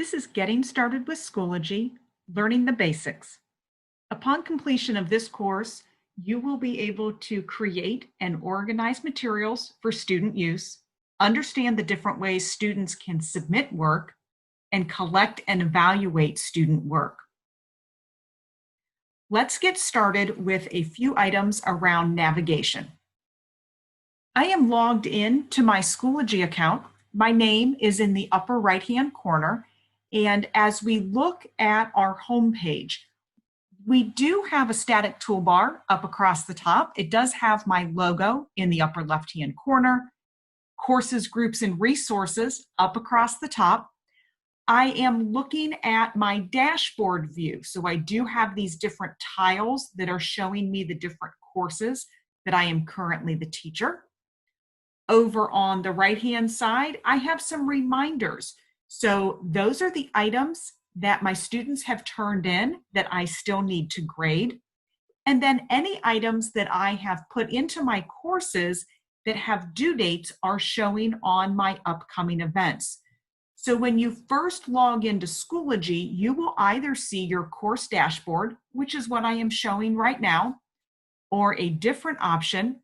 This is Getting Started with Schoology, Learning the Basics. Upon completion of this course, you will be able to create and organize materials for student use, understand the different ways students can submit work, and collect and evaluate student work. Let's get started with a few items around navigation. I am logged in to my Schoology account. My name is in the upper right-hand corner. And as we look at our home page, we do have a static toolbar up across the top. It does have my logo in the upper left-hand corner, courses, groups, and resources up across the top. I am looking at my dashboard view. So I do have these different tiles that are showing me the different courses that I am currently the teacher. Over on the right-hand side, I have some reminders. So those are the items that my students have turned in that I still need to grade. And then any items that I have put into my courses that have due dates are showing on my upcoming events. So when you first log into Schoology, you will either see your course dashboard, which is what I am showing right now, or a different option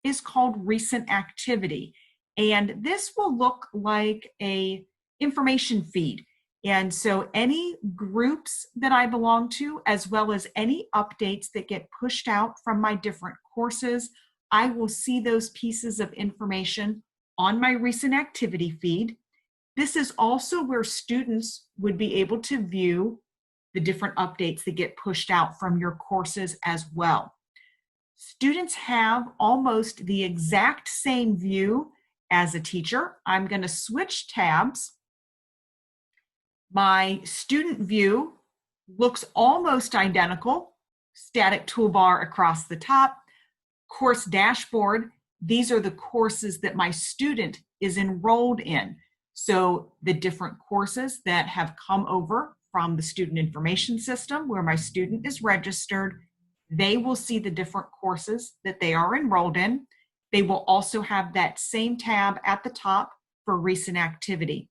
is called Recent Activity. And this will look like a information feed. And so any groups that I belong to, as well as any updates that get pushed out from my different courses, I will see those pieces of information on my recent activity feed. This is also where students would be able to view the different updates that get pushed out from your courses as well. Students have almost the exact same view as a teacher. I'm going to switch tabs. My student view looks almost identical. Static toolbar across the top. Course dashboard. These are the courses that my student is enrolled in. So the different courses that have come over from the student information system where my student is registered, they will see the different courses that they are enrolled in. They will also have that same tab at the top for recent activity.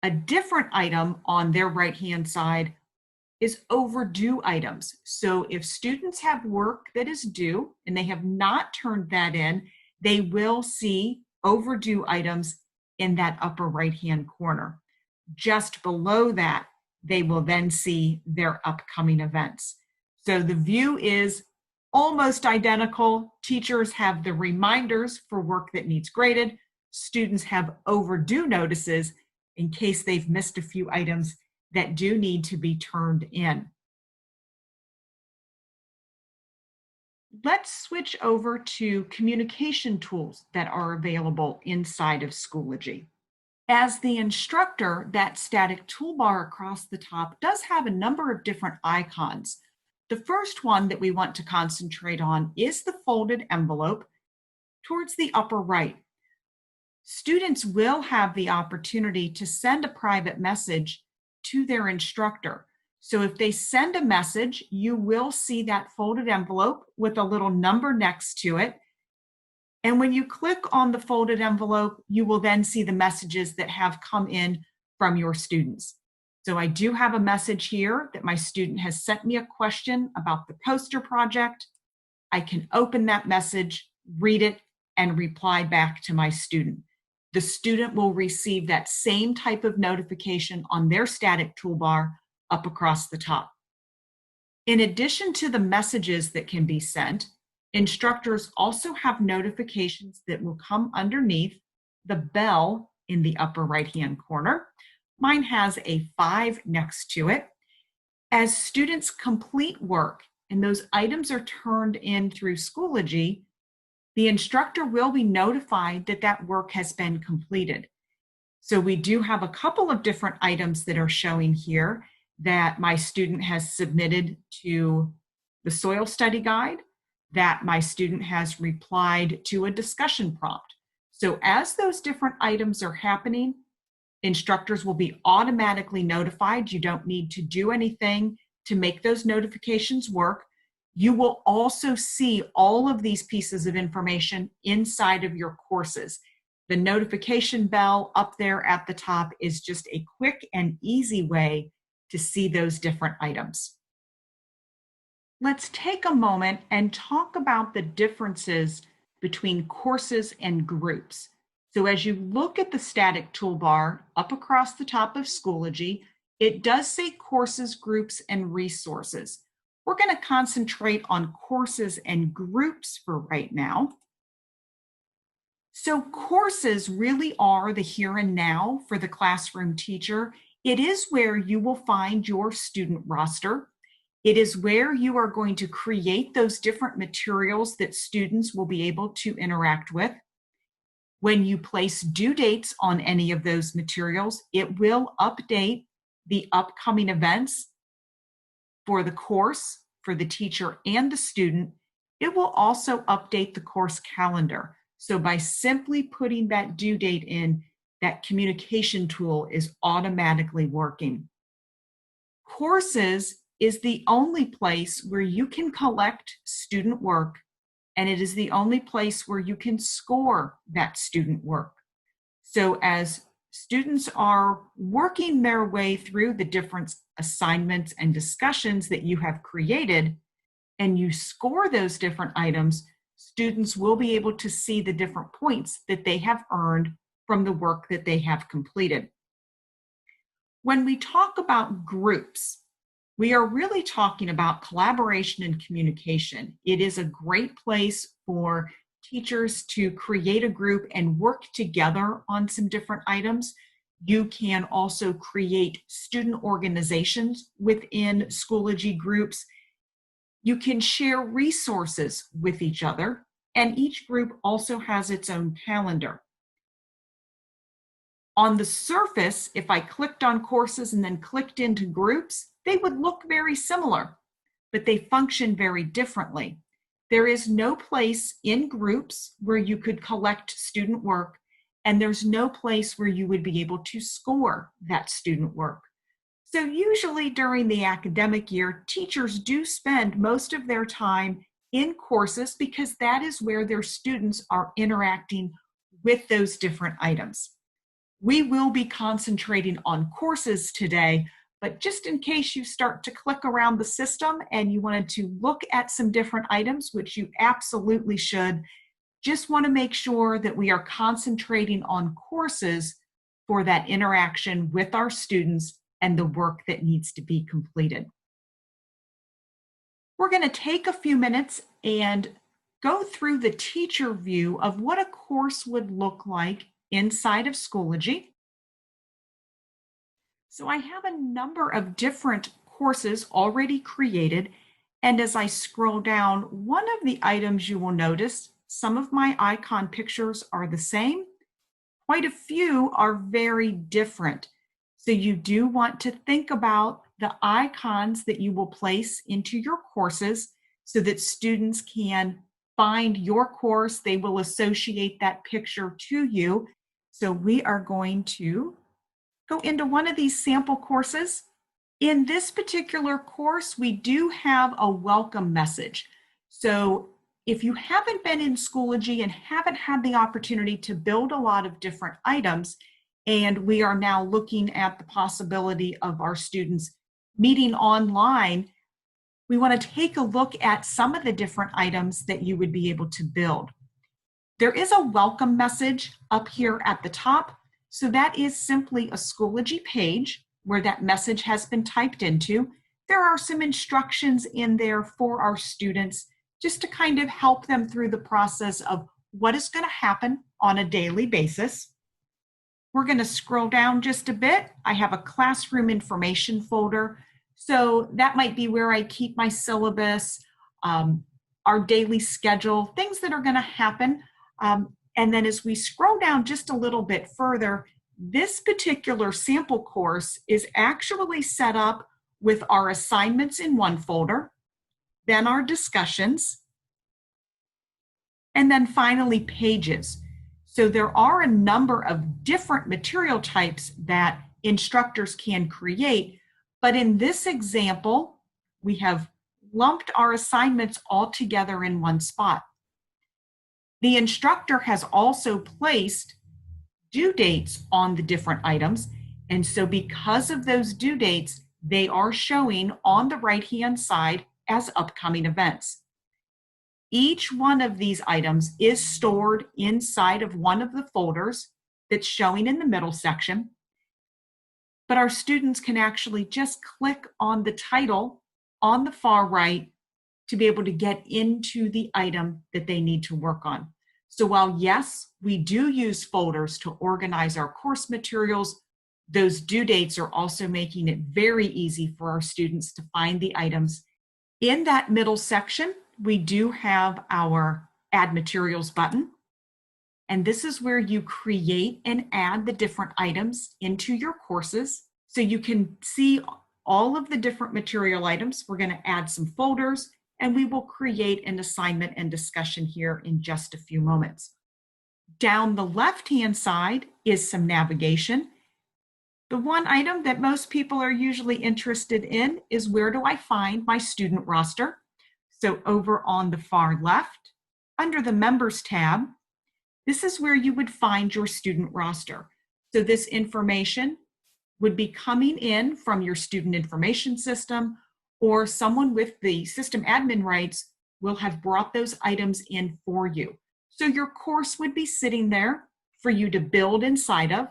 A different item on their right-hand side is overdue items. So if students have work that is due and they have not turned that in, they will see overdue items in that upper right-hand corner. Just below that, they will then see their upcoming events. So the view is almost identical. Teachers have the reminders for work that needs graded. Students have overdue notices in case they've missed a few items that do need to be turned in. Let's switch over to communication tools that are available inside of Schoology. As the instructor, that static toolbar across the top does have a number of different icons. The first one that we want to concentrate on is the folded envelope towards the upper right. Students will have the opportunity to send a private message to their instructor. So if they send a message, you will see that folded envelope with a little number next to it. And when you click on the folded envelope, you will then see the messages that have come in from your students. So I do have a message here that my student has sent me a question about the poster project. I can open that message, read it, and reply back to my student. The student will receive that same type of notification on their static toolbar up across the top. In addition to the messages that can be sent, instructors also have notifications that will come underneath the bell in the upper right-hand corner. Mine has a 5 next to it. As students complete work and those items are turned in through Schoology, the instructor will be notified that that work has been completed. So we do have a couple of different items that are showing here that my student has submitted to the soil study guide, that my student has replied to a discussion prompt. So as those different items are happening, instructors will be automatically notified. You don't need to do anything to make those notifications work. You will also see all of these pieces of information inside of your courses. The notification bell up there at the top is just a quick and easy way to see those different items. Let's take a moment and talk about the differences between courses and groups. So as you look at the static toolbar up across the top of Schoology, it does say courses, groups, and resources. We're going to concentrate on courses and groups for right now. So courses really are the here and now for the classroom teacher. It is where you will find your student roster. It is where you are going to create those different materials that students will be able to interact with. When you place due dates on any of those materials, it will update the upcoming events for the course, for the teacher and the student. It will also update the course calendar. So by simply putting that due date in, that communication tool is automatically working. Courses is the only place where you can collect student work, and it is the only place where you can score that student work. So as students are working their way through the different assignments and discussions that you have created, and you score those different items, students will be able to see the different points that they have earned from the work that they have completed. When we talk about groups, we are really talking about collaboration and communication. It is a great place for teachers to create a group and work together on some different items. You can also create student organizations within Schoology groups. You can share resources with each other, and each group also has its own calendar. On the surface, if I clicked on courses and then clicked into groups, they would look very similar, but they function very differently. There is no place in groups where you could collect student work, and there's no place where you would be able to score that student work. So usually during the academic year, teachers do spend most of their time in courses because that is where their students are interacting with those different items. We will be concentrating on courses today, but just in case you start to click around the system and you wanted to look at some different items, which you absolutely should, just want to make sure that we are concentrating on courses for that interaction with our students and the work that needs to be completed. We're going to take a few minutes and go through the teacher view of what a course would look like inside of Schoology. So I have a number of different courses already created, and as I scroll down, one of the items you will notice, some of my icon pictures are the same. Quite a few are very different. So you do want to think about the icons that you will place into your courses so that students can find your course. They will associate that picture to you. So we are going to go into one of these sample courses. In this particular course, we do have a welcome message. So if you haven't been in Schoology and haven't had the opportunity to build a lot of different items, and we are now looking at the possibility of our students meeting online, we want to take a look at some of the different items that you would be able to build. There is a welcome message up here at the top. So that is simply a Schoology page where that message has been typed into. There are some instructions in there for our students just to kind of help them through the process of what is going to happen on a daily basis. We're going to scroll down just a bit. I have a classroom information folder. So that might be where I keep my syllabus, our daily schedule, things that are going to happen. And then as we scroll down just a little bit further, this particular sample course is actually set up with our assignments in one folder, then our discussions, and then finally pages. So there are a number of different material types that instructors can create, but in this example, we have lumped our assignments all together in one spot. The instructor has also placed due dates on the different items. And so because of those due dates, they are showing on the right-hand side as upcoming events. Each one of these items is stored inside of one of the folders that's showing in the middle section. But our students can actually just click on the title on the far right to be able to get into the item that they need to work on. So while yes, we do use folders to organize our course materials, those due dates are also making it very easy for our students to find the items. In that middle section, we do have our Add Materials button. And this is where you create and add the different items into your courses. So you can see all of the different material items. We're going to add some folders, and we will create an assignment and discussion here in just a few moments. Down the left-hand side is some navigation. The one item that most people are usually interested in is where do I find my student roster? So over on the far left, under the Members tab, this is where you would find your student roster. So this information would be coming in from your student information system, or someone with the system admin rights will have brought those items in for you. So your course would be sitting there for you to build inside of,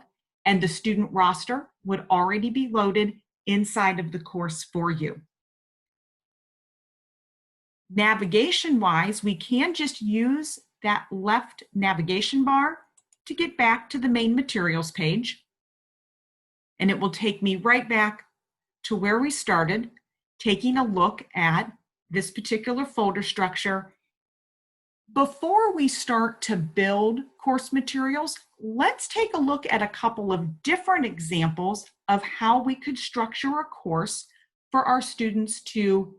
and the student roster would already be loaded inside of the course for you. Navigation-wise, we can just use that left navigation bar to get back to the main materials page. And it will take me right back to where we started, taking a look at this particular folder structure. Before we start to build course materials, let's take a look at a couple of different examples of how we could structure a course for our students to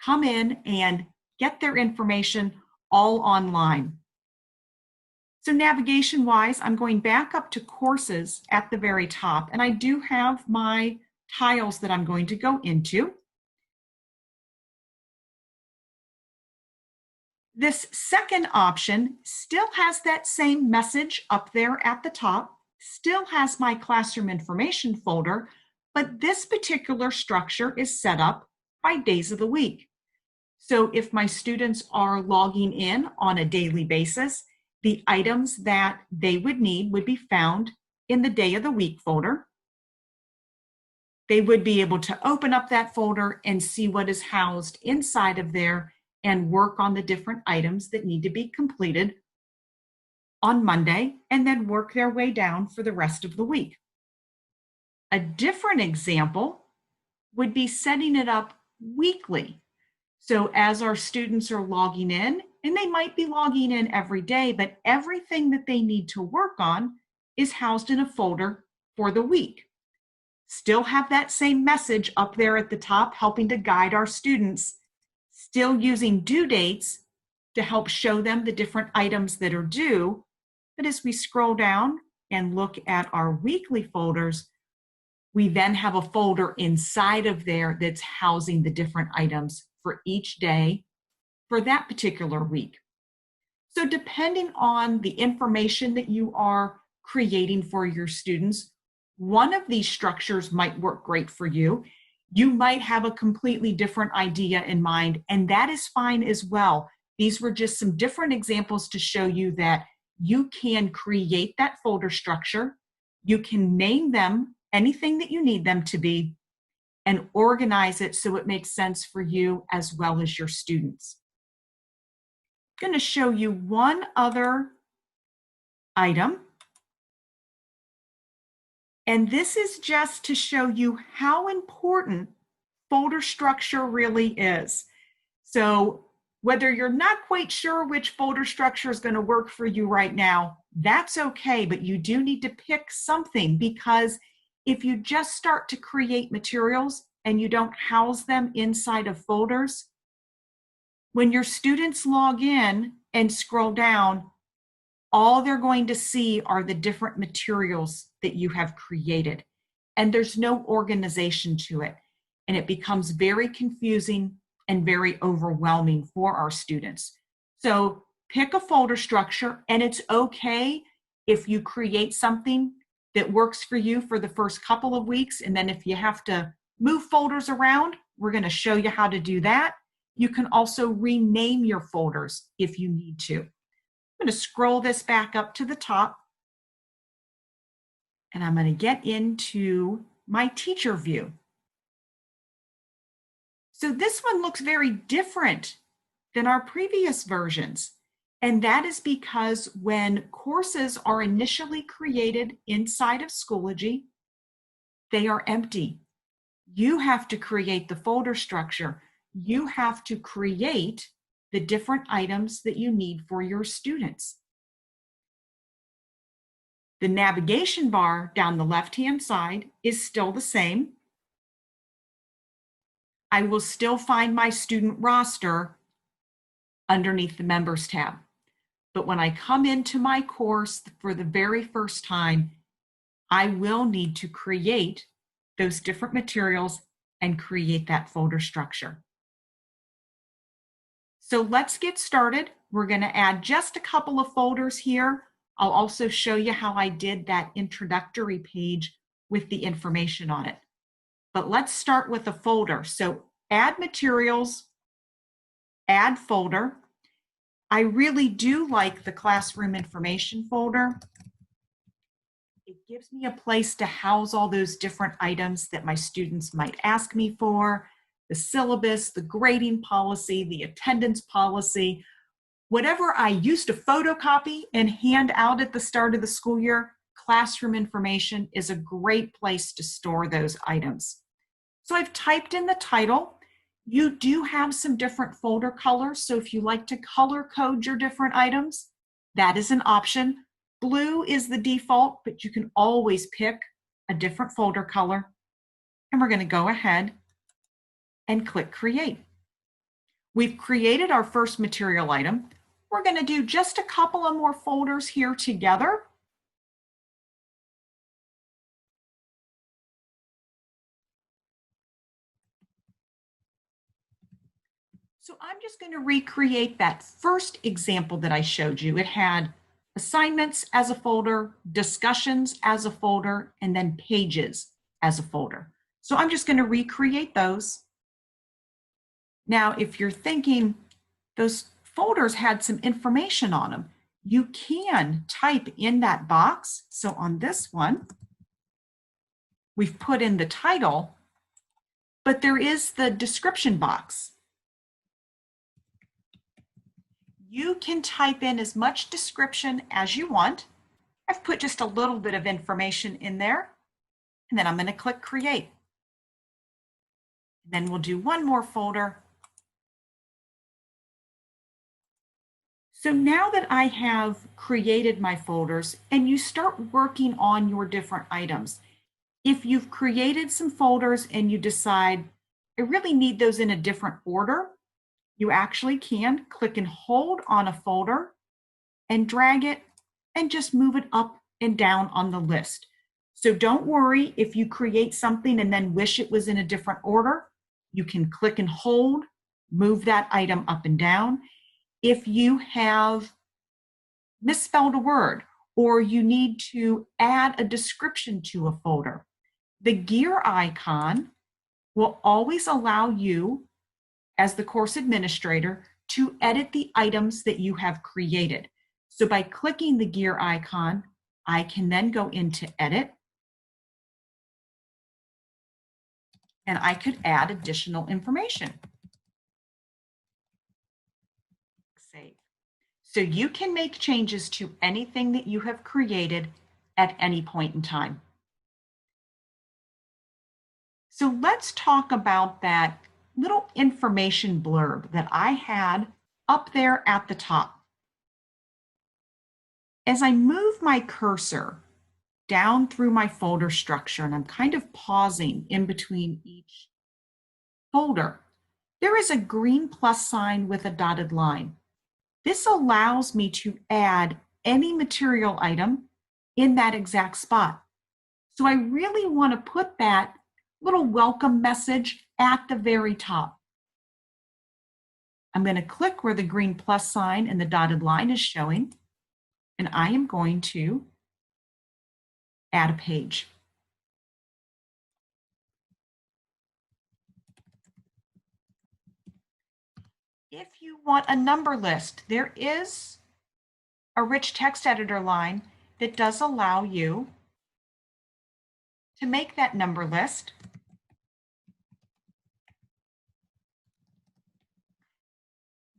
come in and get their information all online. So navigation-wise, I'm going back up to courses at the very top, and I do have my tiles that I'm going to go into. This second option still has that same message up there at the top, still has my classroom information folder, but this particular structure is set up by days of the week. So if my students are logging in on a daily basis, the items that they would need would be found in the day of the week folder. They would be able to open up that folder and see what is housed inside of there and work on the different items that need to be completed on Monday, and then work their way down for the rest of the week. A different example would be setting it up weekly. So as our students are logging in, and they might be logging in every day, but everything that they need to work on is housed in a folder for the week. Still have that same message up there at the top, helping to guide our students, still using due dates to help show them the different items that are due. But as we scroll down and look at our weekly folders, we then have a folder inside of there that's housing the different items for each day for that particular week. So depending on the information that you are creating for your students, one of these structures might work great for you. You might have a completely different idea in mind, and that is fine as well. These were just some different examples to show you that you can create that folder structure. You can name them anything that you need them to be and organize it so it makes sense for you as well as your students. I'm going to show you one other item. And this is just to show you how important folder structure really is. So whether you're not quite sure which folder structure is going to work for you right now, that's okay, but you do need to pick something, because if you just start to create materials and you don't house them inside of folders, when your students log in and scroll down, all they're going to see are the different materials that you have created, and there's no organization to it, and it becomes very confusing and very overwhelming for our students. So pick a folder structure, and it's okay if you create something that works for you for the first couple of weeks, and then if you have to move folders around, we're going to show you how to do that. You can also rename your folders if you need to. I'm going to scroll this back up to the top, and I'm going to get into my teacher view. So this one looks very different than our previous versions. And that is because when courses are initially created inside of Schoology, they are empty. You have to create the folder structure. You have to create the different items that you need for your students. The navigation bar down the left-hand side is still the same. I will still find my student roster underneath the Members tab. But when I come into my course for the very first time, I will need to create those different materials and create that folder structure. So let's get started. We're going to add just a couple of folders here. I'll also show you how I did that introductory page with the information on it. But let's start with a folder. So add materials, add folder. I really do like the classroom information folder. It gives me a place to house all those different items that my students might ask me for, the syllabus, the grading policy, the attendance policy, whatever I used to photocopy and hand out at the start of the school year. Classroom information is a great place to store those items. So I've typed in the title. You do have some different folder colors, so if you like to color code your different items, that is an option. Blue is the default, but you can always pick a different folder color. And we're going to go ahead and click Create. We've created our first material item. We're going to do just a couple of more folders here together. So I'm just going to recreate that first example that I showed you. It had assignments as a folder, discussions as a folder, and then pages as a folder. So I'm just going to recreate those. Now, if you're thinking those folders had some information on them, you can type in that box. So on this one, we've put in the title, but there is the description box. You can type in as much description as you want. I've put just a little bit of information in there, and then I'm going to click Create. Then we'll do one more folder. So now that I have created my folders and you start working on your different items, if you've created some folders and you decide, I really need those in a different order, you actually can click and hold on a folder and drag it and just move it up and down on the list. So don't worry if you create something and then wish it was in a different order. You can click and hold, move that item up and down. If you have misspelled a word or you need to add a description to a folder, the gear icon will always allow you, as the course administrator, to edit the items that you have created. So by clicking the gear icon, I can then go into Edit, and I could add additional information. Save. So you can make changes to anything that you have created at any point in time. So let's talk about that little information blurb that I had up there at the top. As I move my cursor down through my folder structure, and I'm kind of pausing in between each folder, there is a green plus sign with a dotted line. This allows me to add any material item in that exact spot. So I really want to put that little welcome message at the very top. I'm going to click where the green plus sign and the dotted line is showing, and I am going to add a page. If you want a number list, there is a rich text editor line that does allow you to make that number list.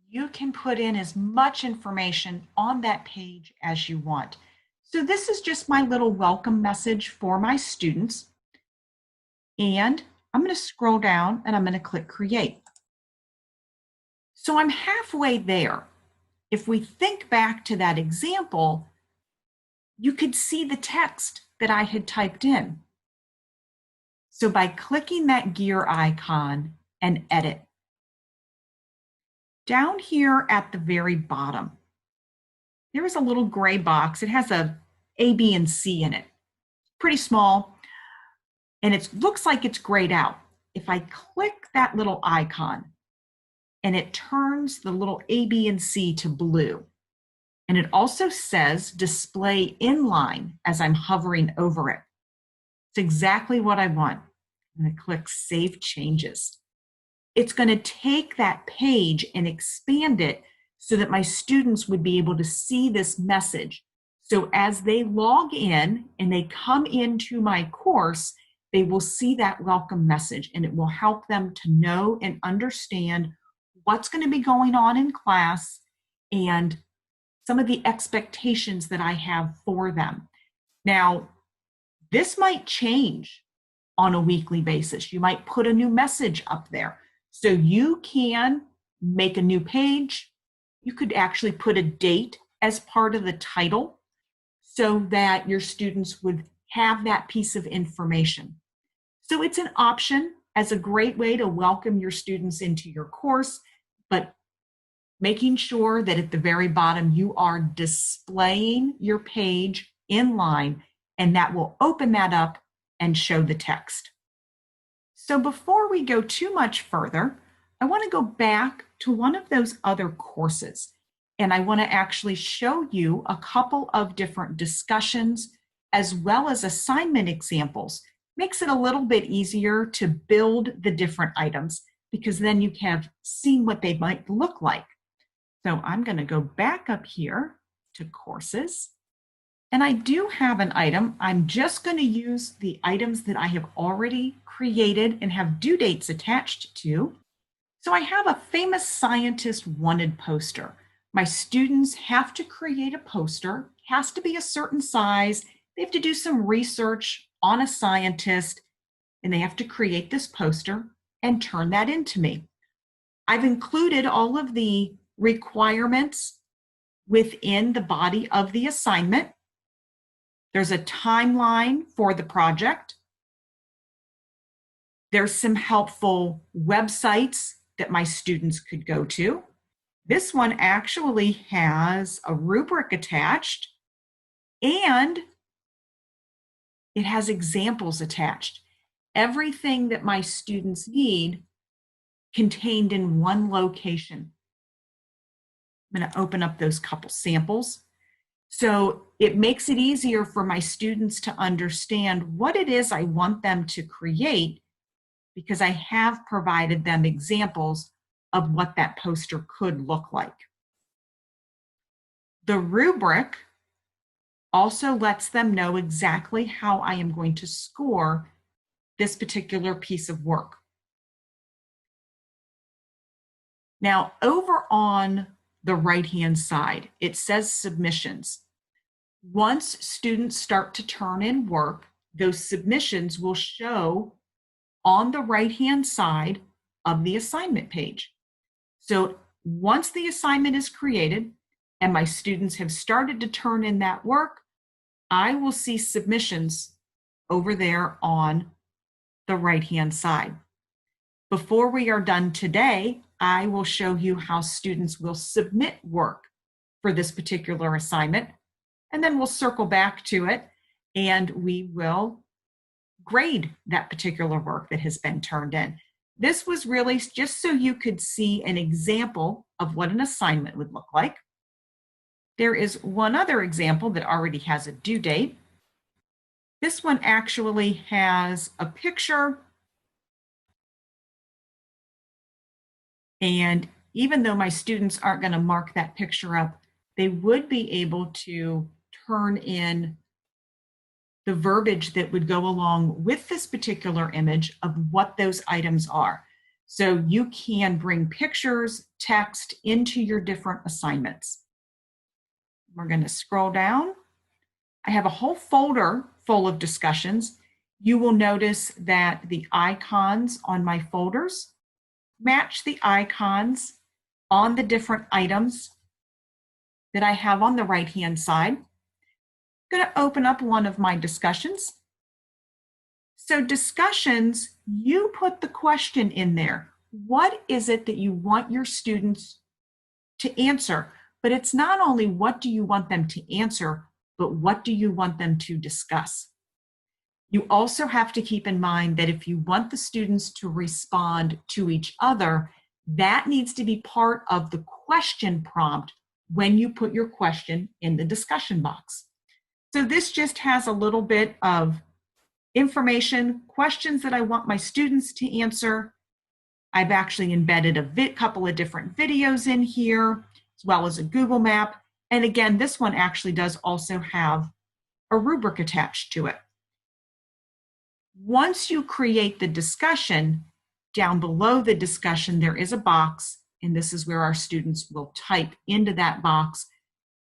You can put in as much information on that page as you want. So this is just my little welcome message for my students. And I'm going to scroll down and I'm going to click create. So I'm halfway there. If we think back to that example, you could see the text that I had typed in. So by clicking that gear icon and edit, down here at the very bottom, there is a little gray box. It has a B, and C in it. Pretty small, and it looks like it's grayed out. If I click that little icon, and it turns the little A, B, and C to blue, and it also says display inline as I'm hovering over it. It's exactly what I want. I'm going to click Save Changes. It's going to take that page and expand it so that my students would be able to see this message. So as they log in and they come into my course, they will see that welcome message, and it will help them to know and understand what's going to be going on in class and some of the expectations that I have for them. Now, this might change on a weekly basis. You might put a new message up there. So you can make a new page. You could actually put a date as part of the title so that your students would have that piece of information. So it's an option as a great way to welcome your students into your course, but making sure that at the very bottom you are displaying your page inline, and that will open that up and show the text. So before we go too much further, I want to go back to one of those other courses, and I want to actually show you a couple of different discussions as well as assignment examples. Makes it a little bit easier to build the different items because then you have seen what they might look like. So I'm going to go back up here to courses. And I do have an item. I'm just going to use the items that I have already created and have due dates attached to. So I have a famous scientist wanted poster. My students have to create a poster, has to be a certain size. They have to do some research on a scientist, and they have to create this poster and turn that into me. I've included all of the requirements within the body of the assignment. There's a timeline for the project. There's some helpful websites that my students could go to. This one actually has a rubric attached, and it has examples attached. Everything that my students need contained in one location. I'm going to open up those couple samples. So it makes it easier for my students to understand what it is I want them to create, because I have provided them examples of what that poster could look like. The rubric also lets them know exactly how I am going to score this particular piece of work. Now, over on the right-hand side, it says submissions. Once students start to turn in work, those submissions will show on the right-hand side of the assignment page. So once the assignment is created and my students have started to turn in that work, I will see submissions over there on the right-hand side. Before we are done today, I will show you how students will submit work for this particular assignment, and then we'll circle back to it and we will grade that particular work that has been turned in. This was really just so you could see an example of what an assignment would look like. There is one other example that already has a due date. This one actually has a picture, and even though my students aren't going to mark that picture up, they would be able to turn in the verbiage that would go along with this particular image of what those items are. So you can bring pictures, text into your different assignments. We're going to scroll down. I have a whole folder full of discussions. You will notice that the icons on my folders match the icons on the different items that I have on the right-hand side. I'm going to open up one of my discussions. So discussions, you put the question in there. What is it that you want your students to answer? But it's not only what do you want them to answer, but what do you want them to discuss? You also have to keep in mind that if you want the students to respond to each other, that needs to be part of the question prompt when you put your question in the discussion box. So this just has a little bit of information, questions that I want my students to answer. I've actually embedded a couple of different videos in here, as well as a Google map. And again, this one actually does also have a rubric attached to it. Once you create the discussion, down below the discussion, there is a box, and this is where our students will type into that box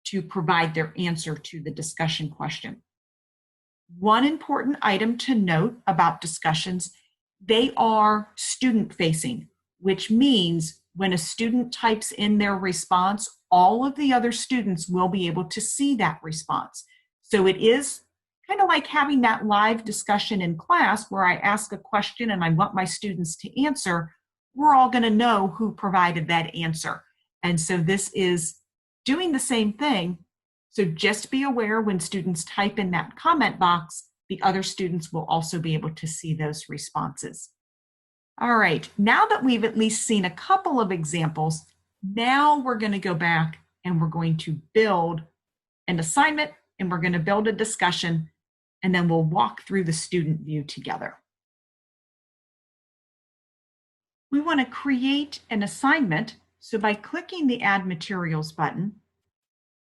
to provide their answer to the discussion question. One important item to note about discussions, they are student-facing, which means when a student types in their response, all of the other students will be able to see that response. So it is kind of like having that live discussion in class where I ask a question and I want my students to answer. We're all going to know who provided that answer. And so this is doing the same thing. So just be aware when students type in that comment box, the other students will also be able to see those responses. All right, now that we've at least seen a couple of examples, now we're going to go back and we're going to build an assignment and we're going to build a discussion, and then we'll walk through the student view together. We want to create an assignment, so by clicking the Add Materials button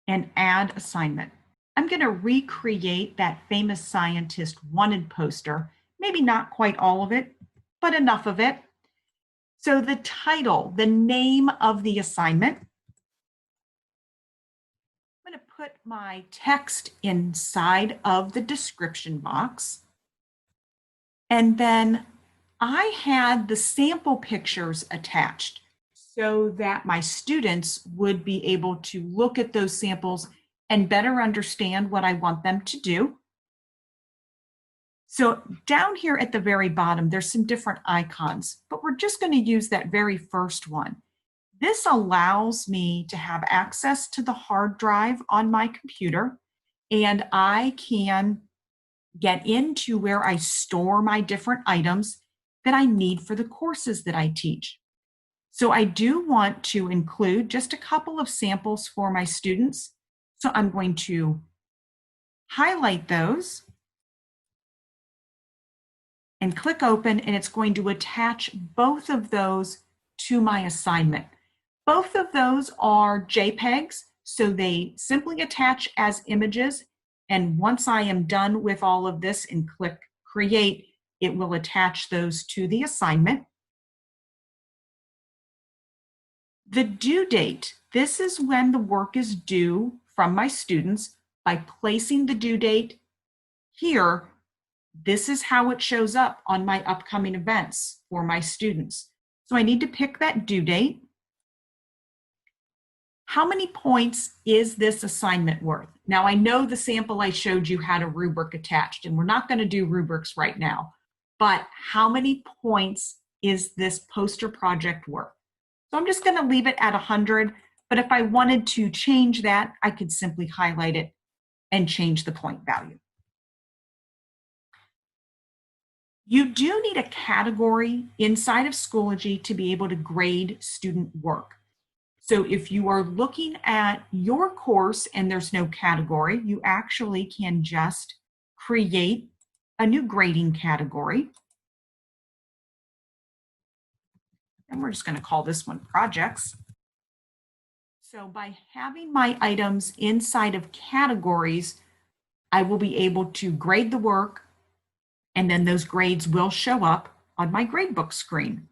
and Add Assignment, I'm going to recreate that famous scientist wanted poster, maybe not quite all of it, but enough of it. So the title, the name of the assignment, I'm going to put my text inside of the description box. And then I had the sample pictures attached so that my students would be able to look at those samples and better understand what I want them to do. So down here at the very bottom, there's some different icons, but we're just going to use that very first one. This allows me to have access to the hard drive on my computer, and I can get into where I store my different items that I need for the courses that I teach. So I do want to include just a couple of samples for my students. So I'm going to highlight those and click open, and it's going to attach both of those to my assignment. Both of those are JPEGs, so they simply attach as images. And once I am done with all of this and click Create, it will attach those to the assignment. The due date, this is when the work is due from my students. By placing the due date here, this is how it shows up on my upcoming events for my students. So I need to pick that due date. How many points is this assignment worth? Now, I know the sample I showed you had a rubric attached, and we're not going to do rubrics right now, but how many points is this poster project worth? So I'm just going to leave it at 100, but if I wanted to change that, I could simply highlight it and change the point value. You do need a category inside of Schoology to be able to grade student work. So if you are looking at your course and there's no category, you actually can just create a new grading category. And we're just going to call this one projects. So by having my items inside of categories, I will be able to grade the work, and then those grades will show up on my gradebook screen.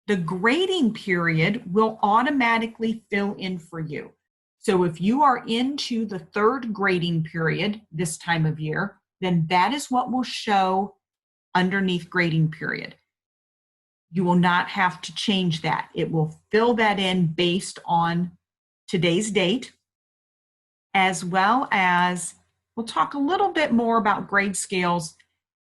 The grading period will automatically fill in for you. So if you are into the third grading period this time of year, then that is what will show underneath grading period. You will not have to change that. It will fill that in based on today's date, as well as we'll talk a little bit more about grade scales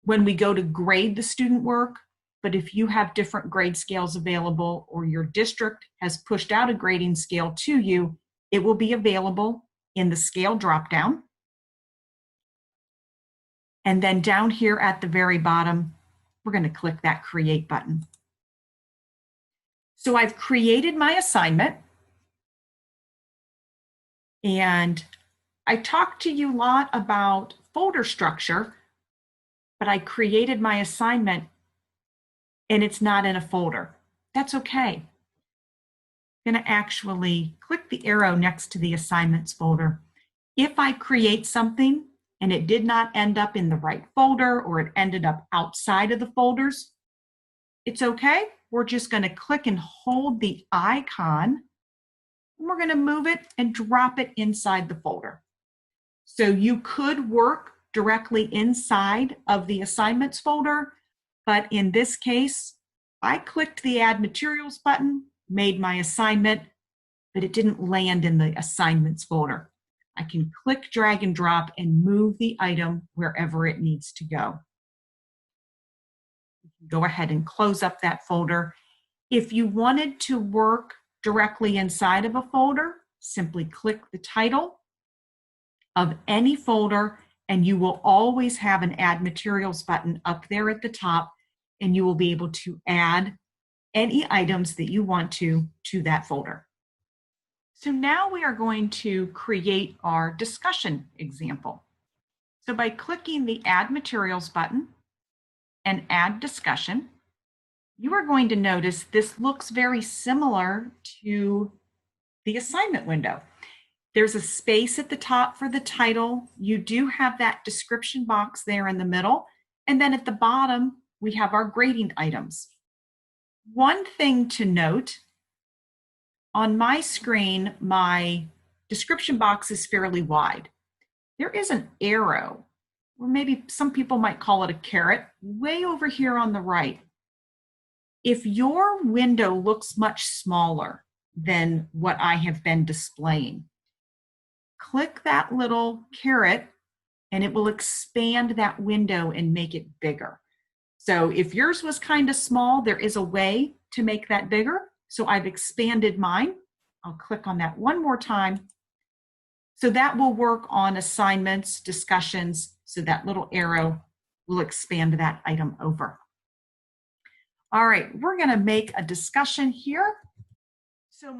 when we go to grade the student work. But if you have different grade scales available, or your district has pushed out a grading scale to you, it will be available in the scale dropdown. And then down here at the very bottom, we're going to click that create button. So I've created my assignment, and I talked to you a lot about folder structure, but I created my assignment and it's not in a folder. That's okay. I'm going to actually click the arrow next to the assignments folder. If I create something and it did not end up in the right folder, or it ended up outside of the folders, it's okay. We're just going to click and hold the icon, and we're going to move it and drop it inside the folder. So you could work directly inside of the assignments folder, but in this case, I clicked the Add Materials button, made my assignment, but it didn't land in the assignments folder. I can click, drag, and drop and move the item wherever it needs to go. You can go ahead and close up that folder. If you wanted to work directly inside of a folder, simply click the title of any folder, and you will always have an Add Materials button up there at the top, and you will be able to add any items that you want to that folder. So now we are going to create our discussion example. So by clicking the Add Materials button and Add Discussion, you are going to notice this looks very similar to the assignment window. There's a space at the top for the title. You do have that description box there in the middle. And then at the bottom, we have our grading items. One thing to note, on my screen, my description box is fairly wide. There is an arrow, or maybe some people might call it a caret, way over here on the right. If your window looks much smaller than what I have been displaying, click that little caret and it will expand that window and make it bigger. So if yours was kind of small, there is a way to make that bigger. So I've expanded mine. I'll click on that one more time. So that will work on assignments, discussions, so that little arrow will expand that item over. All right, we're going to make a discussion here. So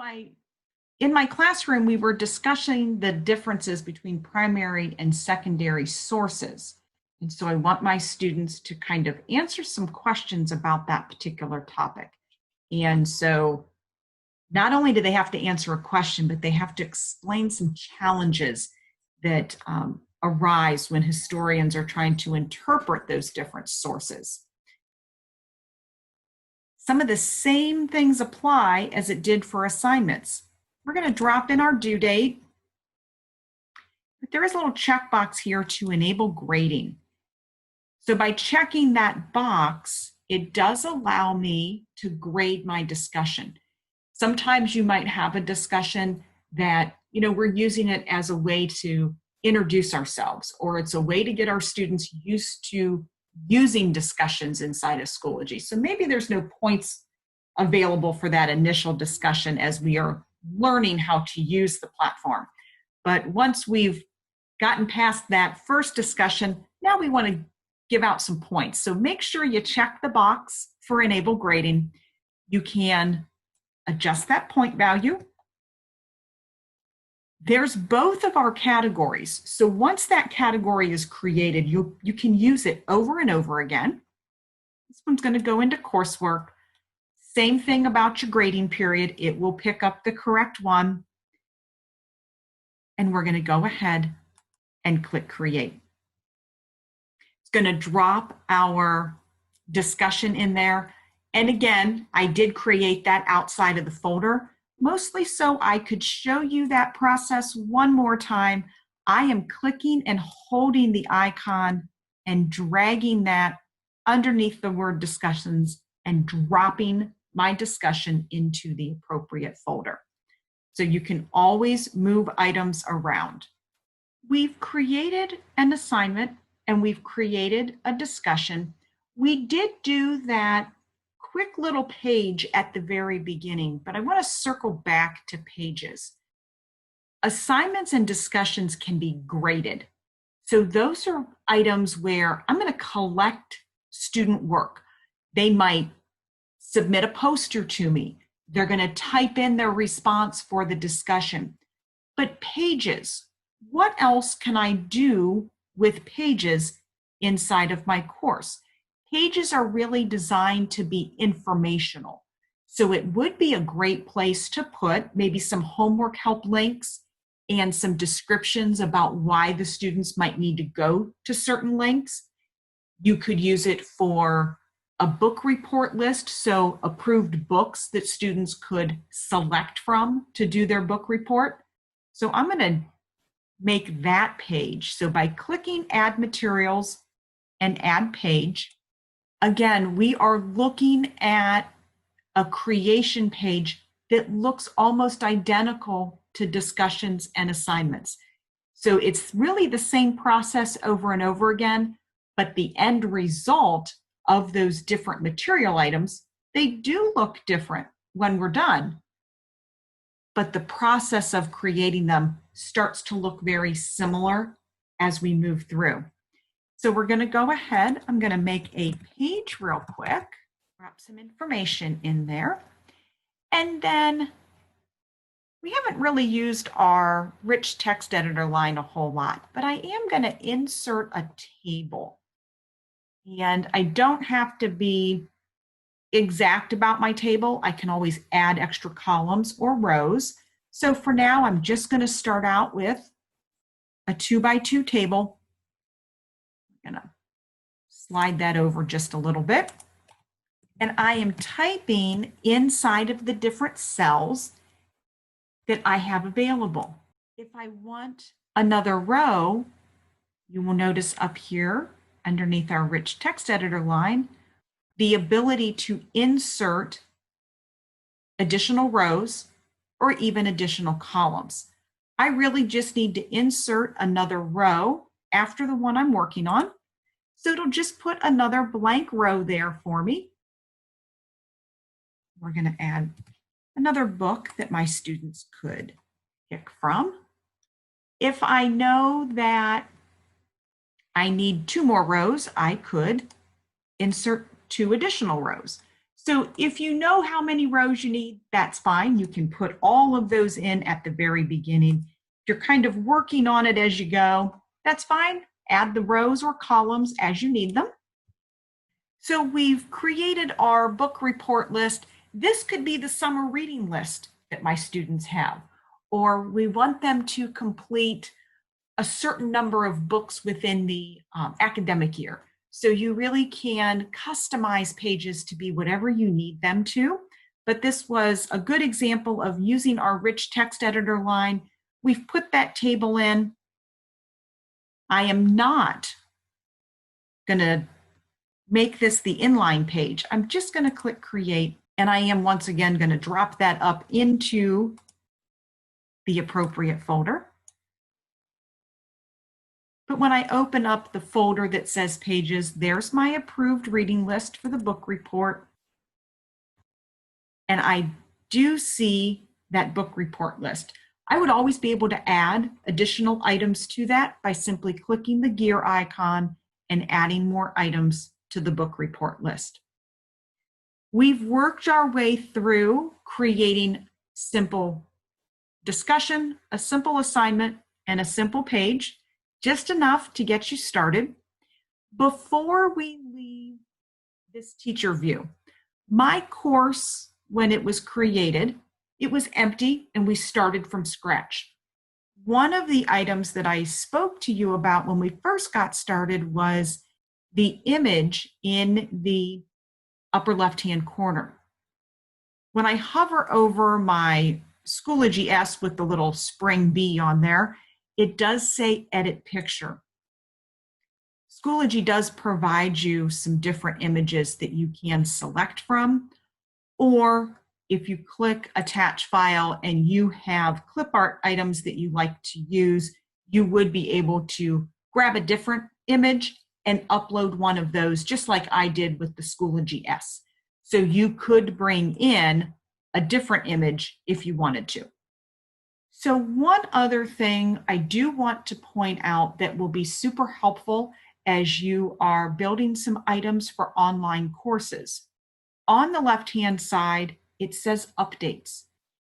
in my classroom, we were discussing the differences between primary and secondary sources. And so I want my students to kind of answer some questions about that particular topic. And so not only do they have to answer a question, but they have to explain some challenges that arise when historians are trying to interpret those different sources. Some of the same things apply as it did for assignments. We're going to drop in our due date, but there is a little checkbox here to enable grading. So by checking that box, it does allow me to grade my discussion. Sometimes you might have a discussion that, we're using it as a way to introduce ourselves, or it's a way to get our students used to using discussions inside of Schoology. So maybe there's no points available for that initial discussion as we are learning how to use the platform. But once we've gotten past that first discussion, now we want to give out some points. So make sure you check the box for enable grading. You can adjust that point value. There's both of our categories. So once that category is created, you can use it over and over again. This one's going to go into coursework. Same thing about your grading period. It will pick up the correct one. And we're going to go ahead and click create. It's going to drop our discussion in there. And again, I did create that outside of the folder, mostly so I could show you that process one more time. I am clicking and holding the icon and dragging that underneath the word discussions and dropping my discussion into the appropriate folder. So you can always move items around. We've created an assignment and we've created a discussion. We did do that quick little page at the very beginning, but I want to circle back to pages. Assignments and discussions can be graded. So those are items where I'm going to collect student work. They might submit a poster to me. They're going to type in their response for the discussion. But pages, what else can I do with pages inside of my course? Pages are really designed to be informational. So it would be a great place to put maybe some homework help links and some descriptions about why the students might need to go to certain links. You could use it for a book report list, so approved books that students could select from to do their book report. So I'm going to make that page. So by clicking Add Materials and Add Page, again, we are looking at a creation page that looks almost identical to discussions and assignments. So it's really the same process over and over again, but the end result of those different material items, they do look different when we're done. But the process of creating them starts to look very similar as we move through. So we're going to go ahead. I'm going to make a page real quick, wrap some information in there. And then we haven't really used our rich text editor line a whole lot, but I am going to insert a table. And I don't have to be exact about my table. I can always add extra columns or rows. So for now, I'm just going to start out with a 2x2 table. I'm going to slide that over just a little bit. And I am typing inside of the different cells that I have available. If I want another row, you will notice up here underneath our rich text editor line, the ability to insert additional rows or even additional columns. I really just need to insert another row after the one I'm working on. So it'll just put another blank row there for me. We're going to add another book that my students could pick from. If I know that I need 2 more rows, I could insert 2 additional rows. So if you know how many rows you need, that's fine. You can put all of those in at the very beginning. If you're kind of working on it as you go, that's fine. Add the rows or columns as you need them. So we've created our book report list. This could be the summer reading list that my students have, or we want them to complete a certain number of books within the academic year. So you really can customize pages to be whatever you need them to. But this was a good example of using our rich text editor line. We've put that table in. I am not going to make this the inline page. I'm just going to click create, and I am once again going to drop that up into the appropriate folder. But when I open up the folder that says pages, there's my approved reading list for the book report. And I do see that book report list. I would always be able to add additional items to that by simply clicking the gear icon and adding more items to the book report list. We've worked our way through creating simple discussion, a simple assignment, and a simple page, just enough to get you started. Before we leave this teacher view, my course, when it was created, it was empty and we started from scratch. One of the items that I spoke to you about when we first got started was the image in the upper left-hand corner. When I hover over my Schoology S with the little spring bee on there, it does say edit picture. Schoology does provide you some different images that you can select from, or if you click attach file and you have clip art items that you like to use, you would be able to grab a different image and upload one of those, just like I did with the Schoology S. So you could bring in a different image if you wanted to. So one other thing I do want to point out that will be super helpful as you are building some items for online courses. On the left-hand side, it says updates.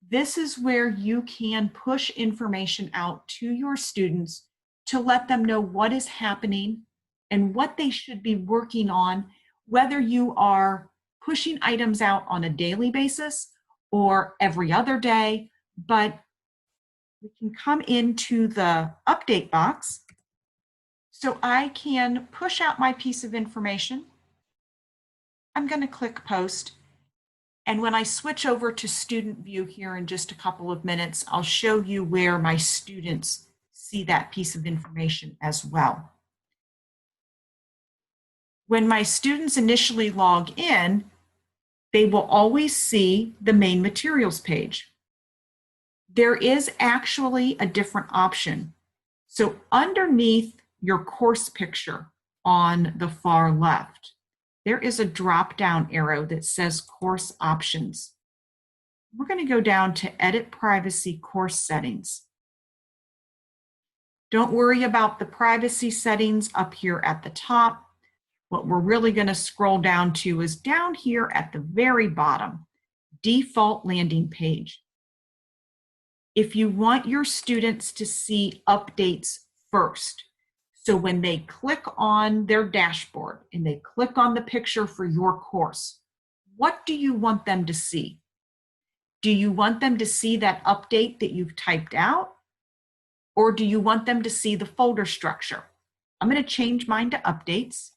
This is where you can push information out to your students to let them know what is happening and what they should be working on, whether you are pushing items out on a daily basis or every other day. But we can come into the update box so I can push out my piece of information. I'm going to click post. And when I switch over to student view here in just a couple of minutes, I'll show you where my students see that piece of information as well. When my students initially log in, they will always see the main materials page. There is actually a different option. So underneath your course picture on the far left, there is a drop-down arrow that says course options. We're going to go down to edit privacy course settings. Don't worry about the privacy settings up here at the top. What we're really going to scroll down to is down here at the very bottom, default landing page. If you want your students to see updates first, so when they click on their dashboard and they click on the picture for your course, what do you want them to see? Do you want them to see that update that you've typed out? Or do you want them to see the folder structure? I'm going to change mine to updates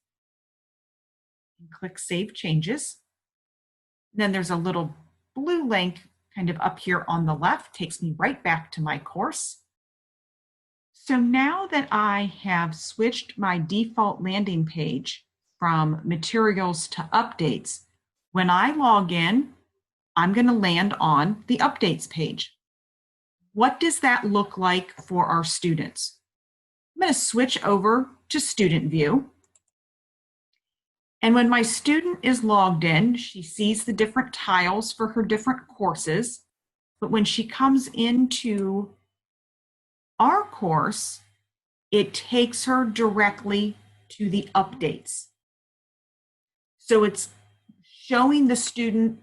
and click Save Changes. Then there's a little blue link kind of up here on the left, takes me right back to my course. So now that I have switched my default landing page from materials to updates, when I log in, I'm going to land on the updates page. What does that look like for our students? I'm going to switch over to student view. And when my student is logged in, she sees the different tiles for her different courses. But when she comes into our course, it takes her directly to the updates. So it's showing the student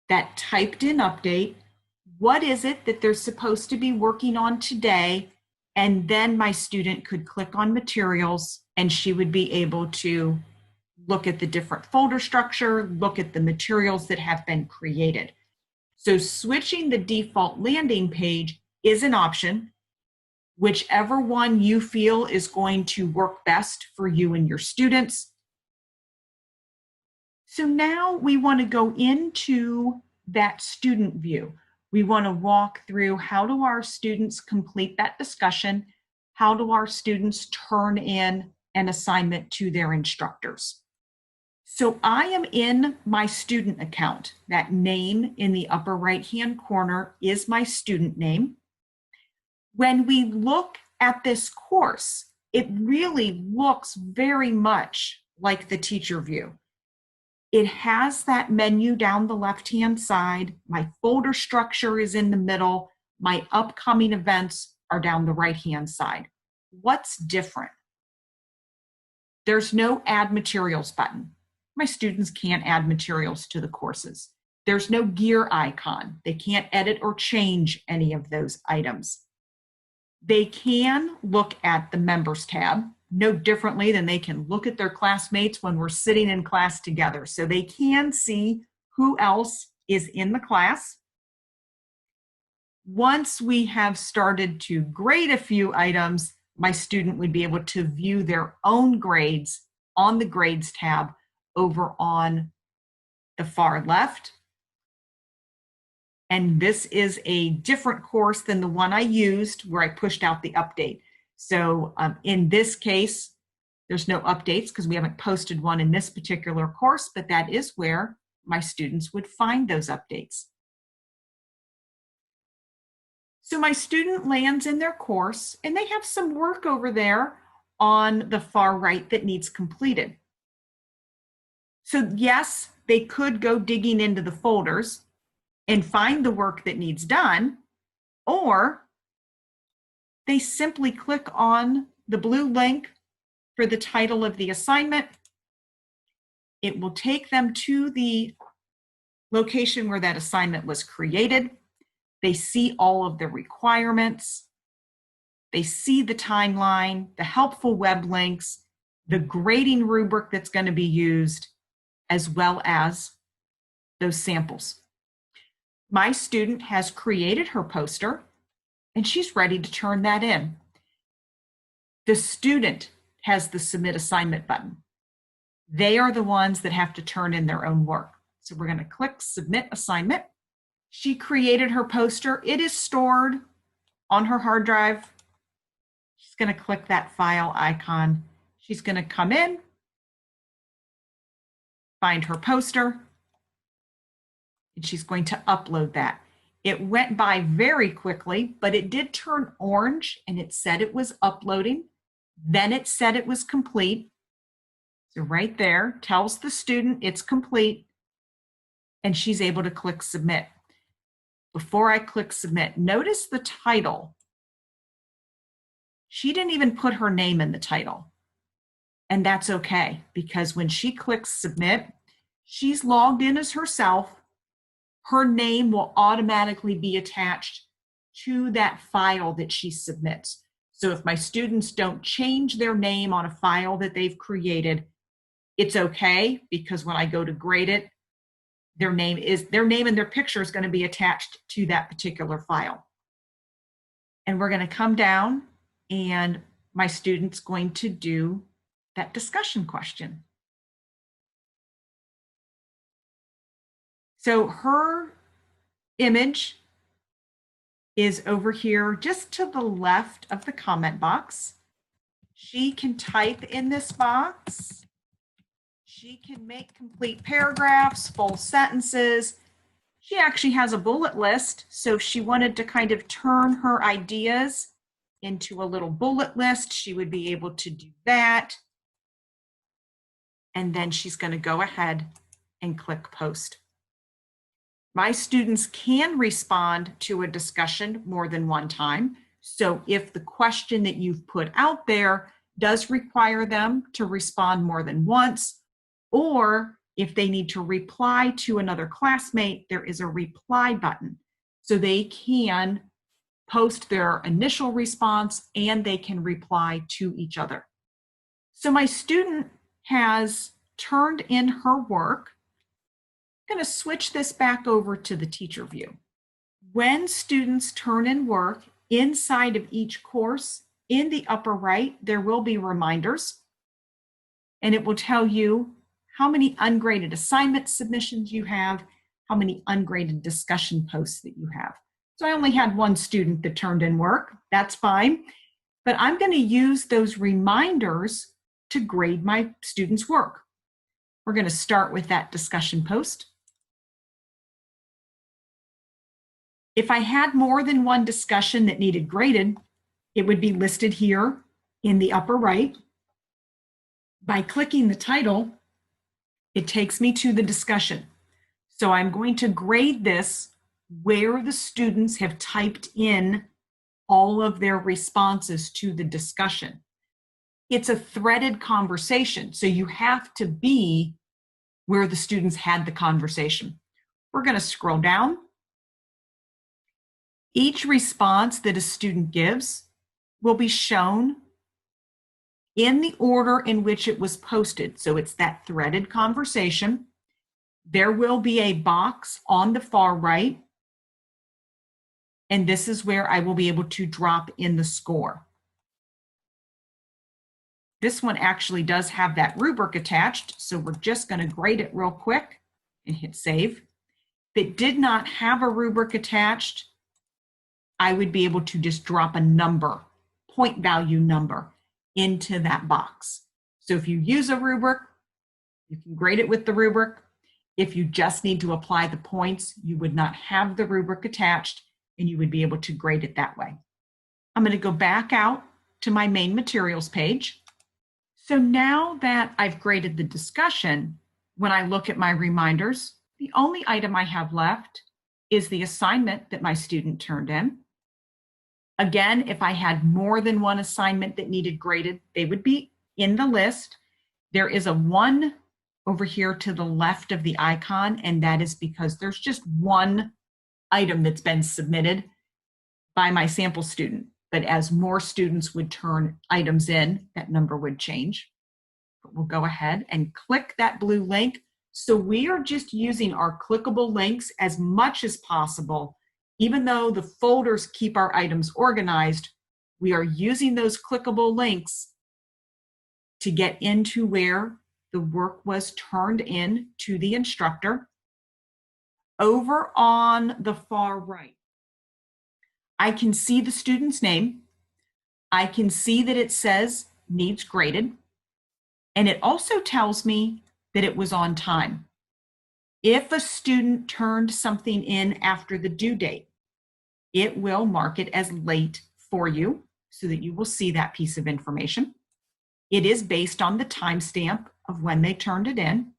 that typed in update, what is it that they're supposed to be working on today? And then my student could click on materials and she would be able to look at the different folder structure, look at the materials that have been created. So switching the default landing page is an option. Whichever one you feel is going to work best for you and your students. So now we want to go into that student view. We want to walk through how do our students complete that discussion? How do our students turn in an assignment to their instructors? So I am in my student account. That name in the upper right-hand corner is my student name. When we look at this course, it really looks very much like the teacher view. It has that menu down the left-hand side. My folder structure is in the middle. My upcoming events are down the right-hand side. What's different? There's no add materials button. My students can't add materials to the courses. There's no gear icon. They can't edit or change any of those items. They can look at the members tab no differently than they can look at their classmates when we're sitting in class together. So they can see who else is in the class. Once we have started to grade a few items, my student would be able to view their own grades on the Grades tab over on the far left. And this is a different course than the one I used where I pushed out the update. So in this case, there's no updates because we haven't posted one in this particular course, but that is where my students would find those updates. So my student lands in their course and they have some work over there on the far right that needs completed. So yes, they could go digging into the folders and find the work that needs done, or they simply click on the blue link for the title of the assignment. It will take them to the location where that assignment was created. They see all of the requirements. They see the timeline, the helpful web links, the grading rubric that's going to be used, as well as those samples. My student has created her poster and she's ready to turn that in. The student has the submit assignment button. They are the ones that have to turn in their own work. So we're going to click submit assignment. She created her poster. It is stored on her hard drive. She's going to click that file icon. She's going to come in, find her poster, and she's going to upload that. It went by very quickly, but it did turn orange and it said it was uploading. Then it said it was complete. So right there tells the student it's complete and she's able to click submit. Before I click submit, notice the title. She didn't even put her name in the title. And that's okay, because when she clicks submit, she's logged in as herself. Her name will automatically be attached to that file that she submits. So if my students don't change their name on a file that they've created, it's okay, because when I go to grade it, their name and their picture is going to be attached to that particular file. And we're going to come down and my student's going to do that discussion question. So her image is over here just to the left of the comment box. She can type in this box. She can make complete paragraphs, full sentences. She actually has a bullet list. So if she wanted to kind of turn her ideas into a little bullet list, she would be able to do that. And then she's going to go ahead and click post. My students can respond to a discussion more than one time. So if the question that you've put out there does require them to respond more than once, or if they need to reply to another classmate, there is a reply button. So they can post their initial response and they can reply to each other. So my student has turned in her work. I'm going to switch this back over to the teacher view. When students turn in work inside of each course, in the upper right, there will be reminders, and it will tell you how many ungraded assignment submissions you have, how many ungraded discussion posts that you have. So I only had one student that turned in work. That's fine. But I'm going to use those reminders to grade my students' work. We're going to start with that discussion post. If I had more than one discussion that needed graded, it would be listed here in the upper right. By clicking the title, it takes me to the discussion. So I'm going to grade this where the students have typed in all of their responses to the discussion. It's a threaded conversation, so you have to be where the students had the conversation. We're going to scroll down. Each response that a student gives will be shown in the order in which it was posted. So it's that threaded conversation. There will be a box on the far right, and this is where I will be able to drop in the score. This one actually does have that rubric attached, so we're just going to grade it real quick and hit save. If it did not have a rubric attached, I would be able to just drop a number, point value number, into that box. So if you use a rubric, you can grade it with the rubric. If you just need to apply the points, you would not have the rubric attached, and you would be able to grade it that way. I'm going to go back out to my main materials page. So now that I've graded the discussion, when I look at my reminders, the only item I have left is the assignment that my student turned in. Again, if I had more than one assignment that needed graded, they would be in the list. There is a 1 over here to the left of the icon, and that is because there's just one item that's been submitted by my sample student. But as more students would turn items in, that number would change. But we'll go ahead and click that blue link. So we are just using our clickable links as much as possible. Even though the folders keep our items organized, we are using those clickable links to get into where the work was turned in to the instructor. Over on the far right, I can see the student's name. I can see that it says needs graded. And it also tells me that it was on time. If a student turned something in after the due date, it will mark it as late for you so that you will see that piece of information. It is based on the timestamp of when they turned it in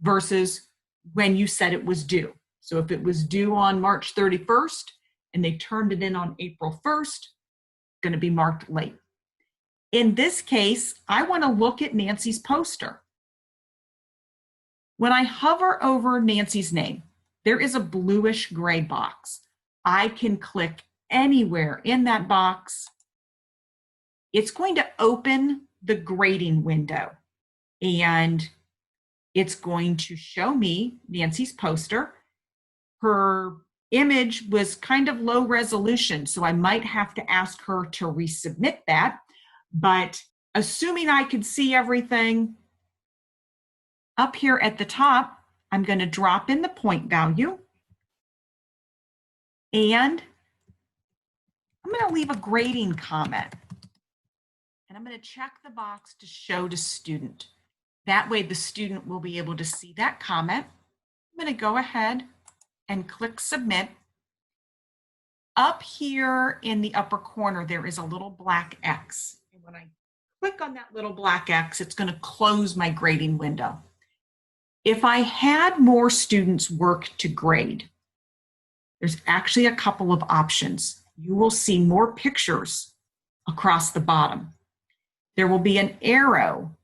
versus when you said it was due. So if it was due on March 31st and they turned it in on April 1st, going to be marked late. In this case, I want to look at Nancy's poster. When I hover over Nancy's name, there is a bluish gray box. I can click anywhere in that box. It's going to open the grading window, and it's going to show me Nancy's poster. Her image was kind of low resolution, so I might have to ask her to resubmit that. But assuming I could see everything, up here at the top, I'm going to drop in the point value. And I'm going to leave a grading comment. And I'm going to check the box to show to student. That way the student will be able to see that comment. I'm going to go ahead and click submit. Up here in the upper corner, there is a little black X. And when I click on that little black X, it's going to close my grading window. If I had more students' work to grade, there's actually a couple of options. You will see more pictures across the bottom. There will be an arrow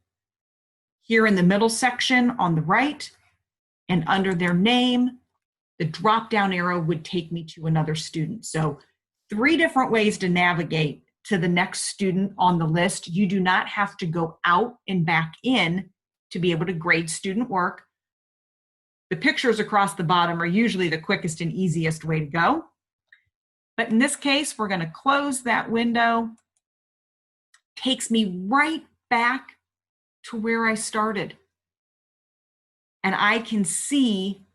here in the middle section on the right, and under their name, the drop-down arrow would take me to another student. So 3 different ways to navigate to the next student on the list. You do not have to go out and back in to be able to grade student work. The pictures across the bottom are usually the quickest and easiest way to go. But in this case, we're going to close that window. Takes me right back to where I started. And I can see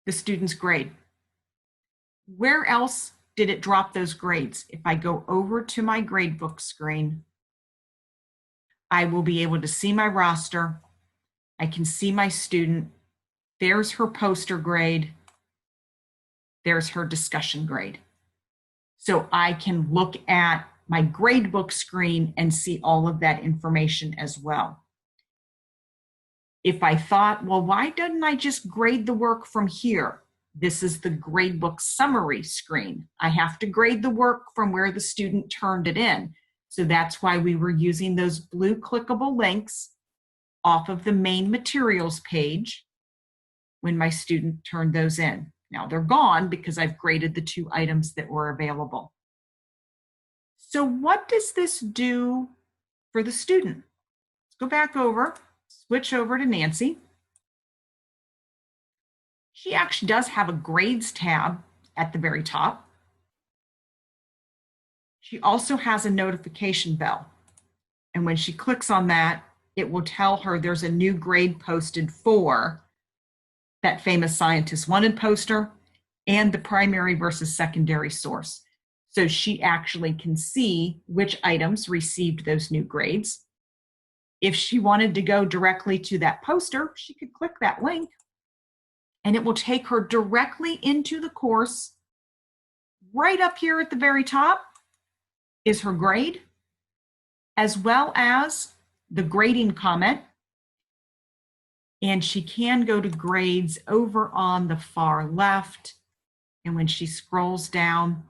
the student's grade. Where else did it drop those grades? If I go over to my gradebook screen, I will be able to see my roster. I can see my student. There's her poster grade. There's her discussion grade. So I can look at my gradebook screen and see all of that information as well. If I thought, well, why didn't I just grade the work from here? This is the gradebook summary screen. I have to grade the work from where the student turned it in. So that's why we were using those blue clickable links off of the main materials page. when my student turned those in. Now they're gone because I've graded the 2 items that were available. So what does this do for the student? Let's go back over, switch over to Nancy. She actually does have a grades tab at the very top. She also has a notification bell. And when she clicks on that, it will tell her there's a new grade posted for that famous Scientist Wanted poster and the primary versus secondary source. So she actually can see which items received those new grades. If she wanted to go directly to that poster, she could click that link and it will take her directly into the course. Right up here at the very top is her grade, as well as the grading comment. And she can go to grades over on the far left. And when she scrolls down,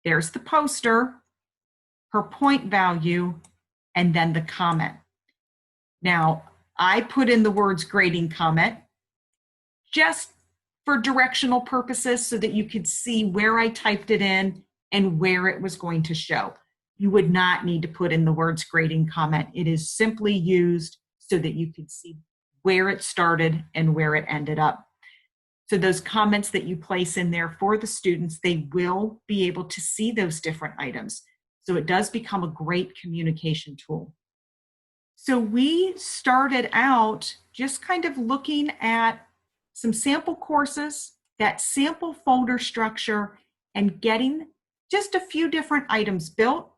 there's the poster, her point value, and then the comment. Now, I put in the words grading comment just for directional purposes so that you could see where I typed it in and where it was going to show. You would not need to put in the words grading comment. It is simply used so that you could see where it started and where it ended up. So those comments that you place in there for the students, they will be able to see those different items. So it does become a great communication tool. So we started out just kind of looking at some sample courses, that sample folder structure, and getting just a few different items built.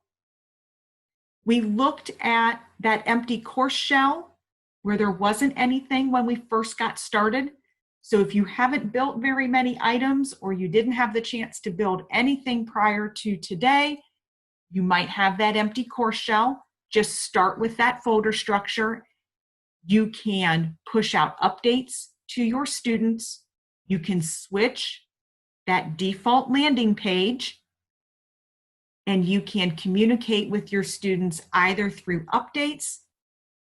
We looked at that empty course shell where there wasn't anything when we first got started. So if you haven't built very many items or you didn't have the chance to build anything prior to today, you might have that empty course shell. Just start with that folder structure. You can push out updates to your students. You can switch that default landing page, and you can communicate with your students either through updates.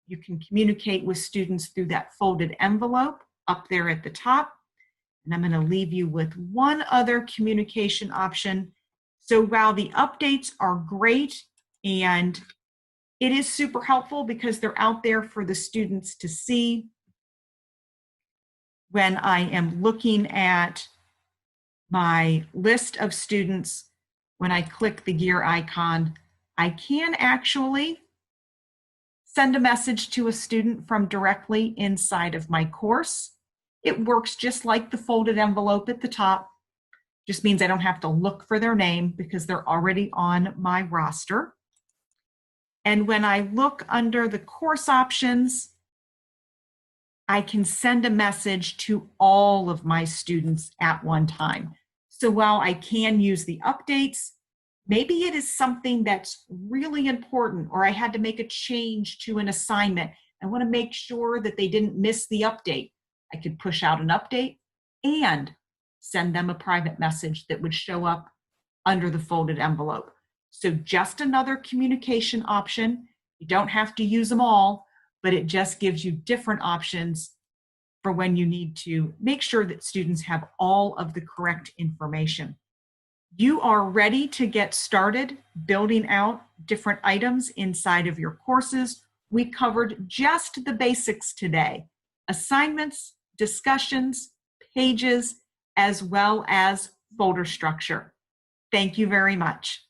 You can communicate with students through that folded envelope up there at the top. And I'm going to leave you with one other communication option. So while the updates are great and it is super helpful because they're out there for the students to see, when I am looking at my list of students, when I click the gear icon, I can actually send a message to a student from directly inside of my course. It works just like the folded envelope at the top. Just means I don't have to look for their name because they're already on my roster. And when I look under the course options, I can send a message to all of my students at one time. So while I can use the updates, maybe it is something that's really important, or I had to make a change to an assignment. I want to make sure that they didn't miss the update. I could push out an update and send them a private message that would show up under the folded envelope. So just another communication option. You don't have to use them all, but it just gives you different options for when you need to make sure that students have all of the correct information. You are ready to get started building out different items inside of your courses. We covered just the basics today: assignments, discussions, pages, as well as folder structure. Thank you very much.